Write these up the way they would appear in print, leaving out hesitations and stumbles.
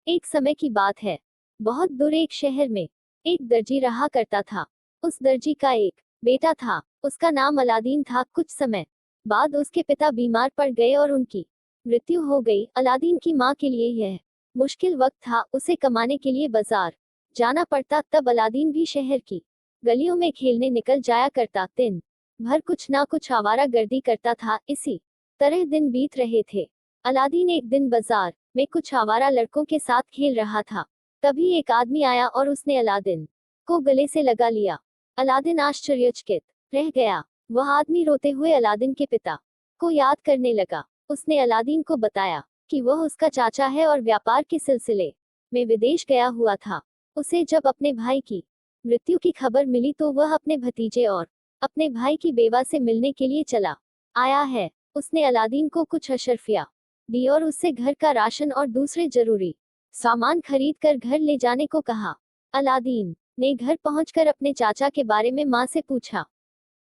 एक समय की बात है। बहुत दूर एक शहर में एक दर्जी रहा करता था। उस दर्जी का एक बेटा था। उसका नाम अलादीन था। कुछ समय बाद उसके पिता बीमार पड़ गए और उनकी मृत्यु हो गई। अलादीन की माँ के लिए यह मुश्किल वक्त था। उसे कमाने के लिए बाजार जाना पड़ता। तब अलादीन भी शहर की गलियों में खेलने निकल जाया करता। दिन भर कुछ ना कुछ आवारा गर्दी करता था। इसी तरह दिन बीत रहे थे। अलादीन एक दिन बाजार में कुछ आवारा लड़कों के साथ खेल रहा था। तभी एक आदमी आया और उसने अलादीन को गले से लगा लिया। अलादीन आश्चर्यचकित रह गया। वह आदमी रोते हुए अलादीन के पिता को याद करने लगा। उसने अलादीन को बताया कि वह उसका चाचा है और व्यापार के सिलसिले में विदेश गया हुआ था। उसे जब अपने भाई की मृत्यु की खबर मिली तो वह अपने भतीजे और अपने भाई की बेवा से मिलने के लिए चला आया है। उसने अलादीन को कुछ अशर्फिया दी और उससे घर का राशन और दूसरे जरूरी सामान खरीद कर घर ले जाने को कहा। अलादीन ने घर पहुंचकर अपने चाचा के बारे में माँ से पूछा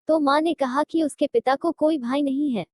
तो माँ ने कहा कि उसके पिता को कोई भाई नहीं है।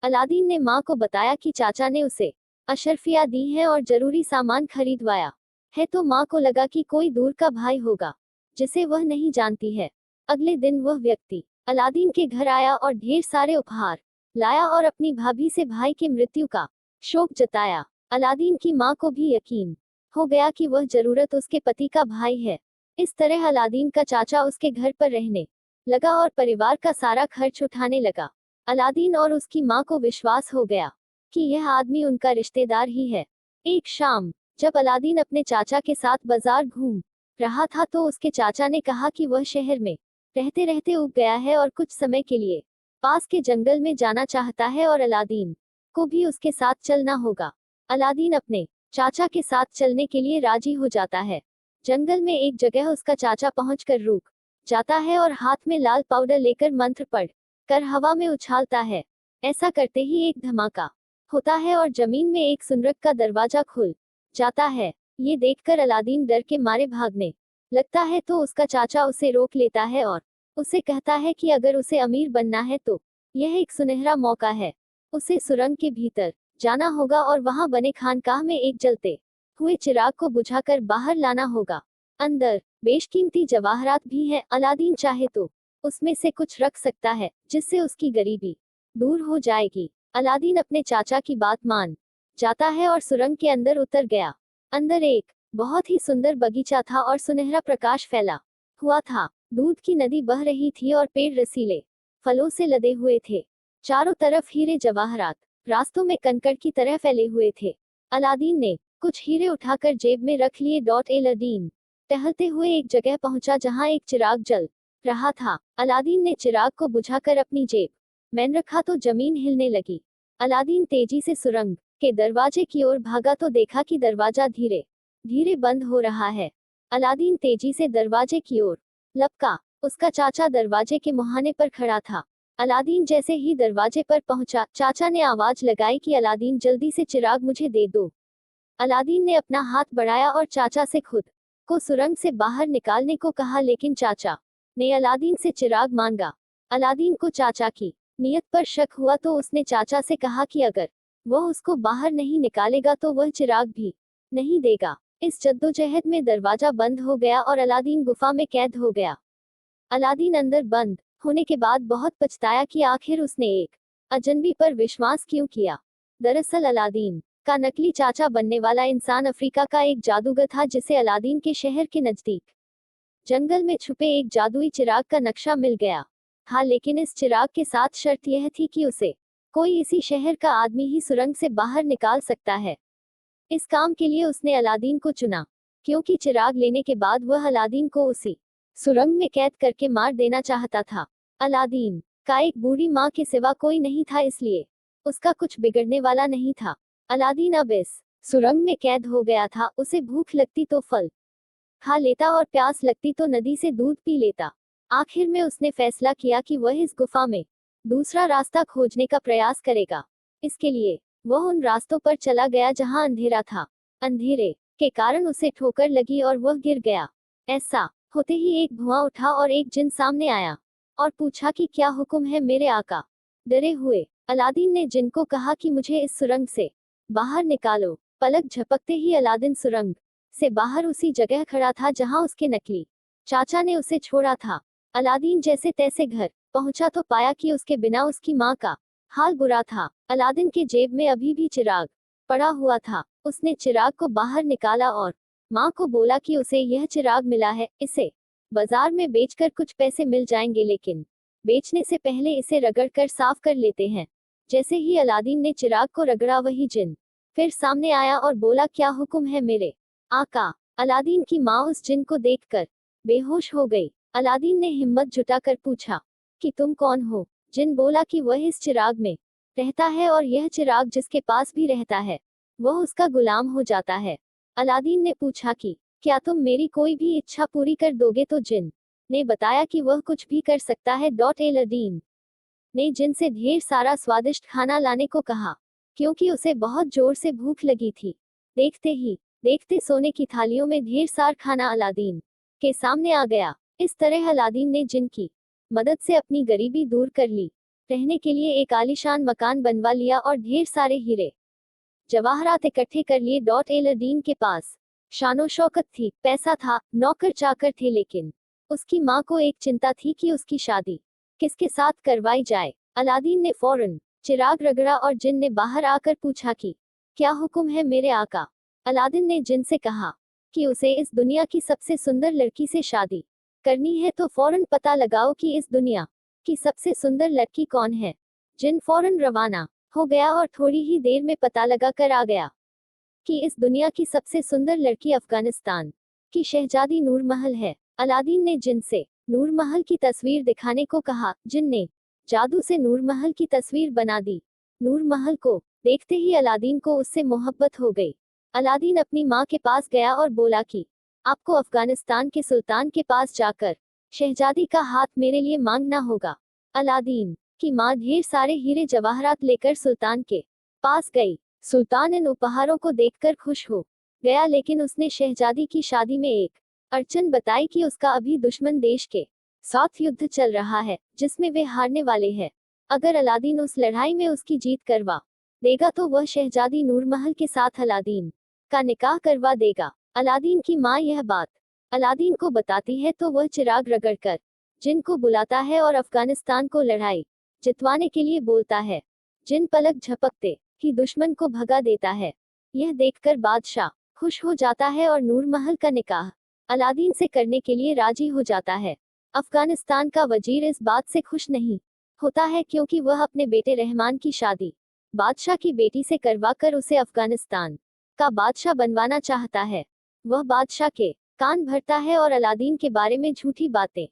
अलादीन ने माँ को बताया कि चाचा ने उसे अशर्फिया दी है और जरूरी सामान खरीदवाया है। तो माँ को लगा कि कोई दूर का भाई होगा जिसे वह नहीं जानती है। अगले दिन वह व्यक्ति अलादीन के घर आया और ढेर सारे उपहार लाया और अपनी भाभी से भाई की मृत्यु का शोक जताया। अलादीन की माँ को भी यकीन हो गया कि वह जरूरत उसके पति का भाई है। इस तरह अलादीन का चाचा उसके घर पर रहने लगा और परिवार का सारा खर्च उठाने लगा। अलादीन और उसकी माँ को विश्वास हो गया कि यह आदमी उनका रिश्तेदार ही है। एक शाम जब अलादीन अपने चाचा के साथ बाजार घूम रहा था तो उसके चाचा ने कहा कि वह शहर में रहते रहते ऊब गया है और कुछ समय के लिए पास के जंगल में जाना चाहता है और अलादीन को भी उसके साथ चलना होगा। अलादीन अपने चाचा के साथ चलने के लिए राजी हो जाता है। जंगल में एक जगह उसका चाचा पहुंचकर रुक जाता है और हाथ में लाल पाउडर लेकर मंत्र पढ़ कर हवा में उछालता है। ऐसा करते ही एक धमाका होता है और जमीन में एक सुनरक का दरवाजा खुल जाता है। ये देखकर अलादीन डर के मारे भागने लगता है तो उसका चाचा उसे रोक लेता है और उसे कहता है कि अगर उसे अमीर बनना है तो यह एक सुनहरा मौका है। उसे सुरंग के भीतर जाना होगा और वहां बने खानकाह में एक जलते हुए चिराग को बुझाकर बाहर लाना होगा। अंदर बेशकीमती जवाहरात भी हैं। अलादीन चाहे तो उसमें से कुछ रख सकता है जिससे उसकी गरीबी दूर हो जाएगी। अलादीन अपने चाचा की बात मान जाता है और सुरंग के अंदर उतर गया। अंदर एक बहुत ही सुंदर बगीचा था और सुनहरा प्रकाश फैला हुआ था। दूध की नदी बह रही थी और पेड़ रसीले फलों से लदे हुए थे। चारों तरफ हीरे जवाहरात रास्तों में कंकड़ की तरह फैले हुए थे। अलादीन ने कुछ हीरे उठाकर जेब में रख लिए। अलादीन टहलते हुए एक जगह पहुंचा जहां एक चिराग जल रहा था। अलादीन ने चिराग को बुझाकर अपनी जेब में रखा तो जमीन हिलने लगी। अलादीन तेजी से सुरंग के दरवाजे की ओर भागा तो देखा कि दरवाजा धीरे धीरे बंद हो रहा है। अलादीन तेजी से दरवाजे की ओर लपका। उसका चाचा दरवाजे के मुहाने पर खड़ा था। अलादीन जैसे ही दरवाजे पर पहुंचा, चाचा ने आवाज लगाई कि अलादीन जल्दी से चिराग मुझे दे दो। अलादीन ने अपना हाथ बढ़ाया और चाचा से खुद को सुरंग से बाहर निकालने को कहा लेकिन चाचा ने अलादीन से चिराग मांगा। अलादीन को चाचा की नीयत पर शक हुआ तो उसने चाचा से कहा कि अगर वह उसको बाहर नहीं निकालेगा तो वह चिराग भी नहीं देगा। इस जद्दोजहद में दरवाजा बंद हो गया और अलादीन गुफा में कैद हो गया। अलादीन अंदर बंद होने के बाद बहुत पछताया कि आखिर उसने एक अजनबी पर विश्वास क्यों किया। दरअसल अलादीन का नकली चाचा बनने वाला इंसान अफ्रीका का एक जादूगर था जिसे अलादीन के शहर के नजदीक जंगल में छुपे एक जादुई चिराग का नक्शा मिल गया। हाँ, लेकिन इस चिराग के साथ शर्त यह थी कि उसे कोई इसी शहर का आदमी ही सुरंग से बाहर निकाल सकता है। इस काम के लिए उसने अलादीन को चुना क्योंकि चिराग लेने के बाद वह अलादीन को उसी सुरंग में कैद करके मार देना चाहता था। अलादीन का एक बूढ़ी माँ के सिवा कोई नहीं था, इसलिए उसका कुछ बिगड़ने वाला नहीं था। अलादीन अब इस सुरंग में कैद हो गया था। उसे भूख लगती तो फल खा लेता और प्यास लगती तो नदी से दूध पी लेता। आखिर में उसने फैसला किया कि वह इस गुफा में दूसरा रास्ता खोजने का प्रयास करेगा। इसके लिए वह उन रास्तों पर चला गया जहां अंधेरा था। अंधेरे के कारण उसे ठोकर लगी और वह गिर गया। ऐसा होते ही एक धुआं उठा और एक जिन सामने आया और पूछा कि क्या हुक्म है मेरे आका। डरे हुए अलादीन ने जिन को कहा कि मुझे इस सुरंग से बाहर निकालो। पलक झपकते ही अलादीन सुरंग से बाहर उसी जगह खड़ा था जहां उसके नकली चाचा ने उसे छोड़ा था। अलादीन जैसे तैसे घर पहुंचा तो पाया कि उसके बिना उसकी माँ का हाल बुरा था। अलादीन के जेब में अभी भी चिराग पड़ा हुआ था। उसने चिराग को बाहर निकाला और माँ को बोला कि उसे यह चिराग मिला है, इसे बाजार में बेचकर कुछ पैसे मिल जाएंगे, लेकिन बेचने से पहले इसे रगड़ कर साफ कर लेते हैं। जैसे ही अलादीन ने चिराग को रगड़ा वही जिन फिर सामने आया और बोला, क्या हुक्म है मेरे आका। अलादीन की माँ उस जिन को देखकर बेहोश हो गई। अलादीन ने हिम्मत जुटाकर पूछा कि तुम कौन हो। जिन बोला कि वह इस चिराग में रहता है और यह चिराग जिसके पास भी रहता है वह उसका गुलाम हो जाता है। अलादीन ने पूछा कि क्या तुम मेरी कोई भी इच्छा पूरी कर दोगे, तो जिन ने बताया कि वह कुछ भी कर सकता है। अलादीन ने जिन से ढेर सारा स्वादिष्ट खाना लाने को कहा क्योंकि उसे बहुत जोर से भूख लगी थी। देखते ही देखते सोने की थालियों में ढेर सारा खाना अलादीन के सामने आ गया। इस तरह अलादीन ने जिन की मदद से अपनी गरीबी दूर कर ली, रहने के लिए एक आलीशान मकान बनवा लिया और ढेर सारे हीरे जवाहरात इकट्ठे कर लिए। अलादीन के पास शानो शौकत थी, पैसा था, नौकर चाकर थे, लेकिन उसकी माँ को एक चिंता थी कि उसकी शादी किसके साथ करवाई जाए। अलादीन ने फौरन चिराग रगड़ा और जिन ने बाहर आकर पूछा कि क्या हुक्म है मेरे आका। अलादीन ने जिन से कहा कि उसे इस दुनिया की सबसे सुंदर लड़की से शादी करनी है, तो फौरन पता लगाओ कि इस दुनिया की सबसे सुंदर लड़की कौन है। जिन फौरन रवाना हो गया और थोड़ी ही देर में पता लगा कर आ गया कि इस दुनिया की सबसे सुंदर लड़की अफगानिस्तान की शहजादी नूर महल है। अलादीन ने जिन से नूर महल की तस्वीर दिखाने को कहा। जिन ने जादू से नूर महल की तस्वीर बना दी। नूर महल को देखते ही अलादीन को उससे मोहब्बत हो गई। अलादीन अपनी माँ के पास गया और बोला कि आपको अफगानिस्तान के सुल्तान के पास जाकर शहजादी का हाथ मेरे लिए मांगना होगा। अलादीन की माँ ढेर सारे हीरे जवाहरात लेकर सुल्तान के पास गई। सुल्तान इन उपहारों को देखकर खुश हो गया, लेकिन उसने शहजादी की शादी में एक अड़चन बताई कि उसका अभी दुश्मन देश के साथ युद्ध चल रहा है जिसमें वे हारने वाले हैं। अगर अलादीन उस लड़ाई में उसकी जीत करवा देगा तो वह शहजादी नूरमहल के साथ अलादीन का निकाह करवा देगा। अलादीन की माँ यह बात अलादीन को बताती है तो वह चिराग रगड़कर जिन को बुलाता है और अफगानिस्तान को लड़ाई जितवाने के लिए बोलता है। जिन पलक झपकते ही दुश्मन को भगा देता है। यह देखकर बादशाह खुश हो जाता है और नूरमहल का निकाह अलादीन से करने के लिए राजी हो जाता है। अफगानिस्तान का वजीर इस बात से खुश नहीं होता है क्योंकि वह अपने बेटे रहमान की शादी बादशाह की बेटी से करवाकर उसे अफगानिस्तान का बादशाह बनवाना चाहता है। वह बादशाह के कान भरता है और अलादीन के बारे में झूठी बातें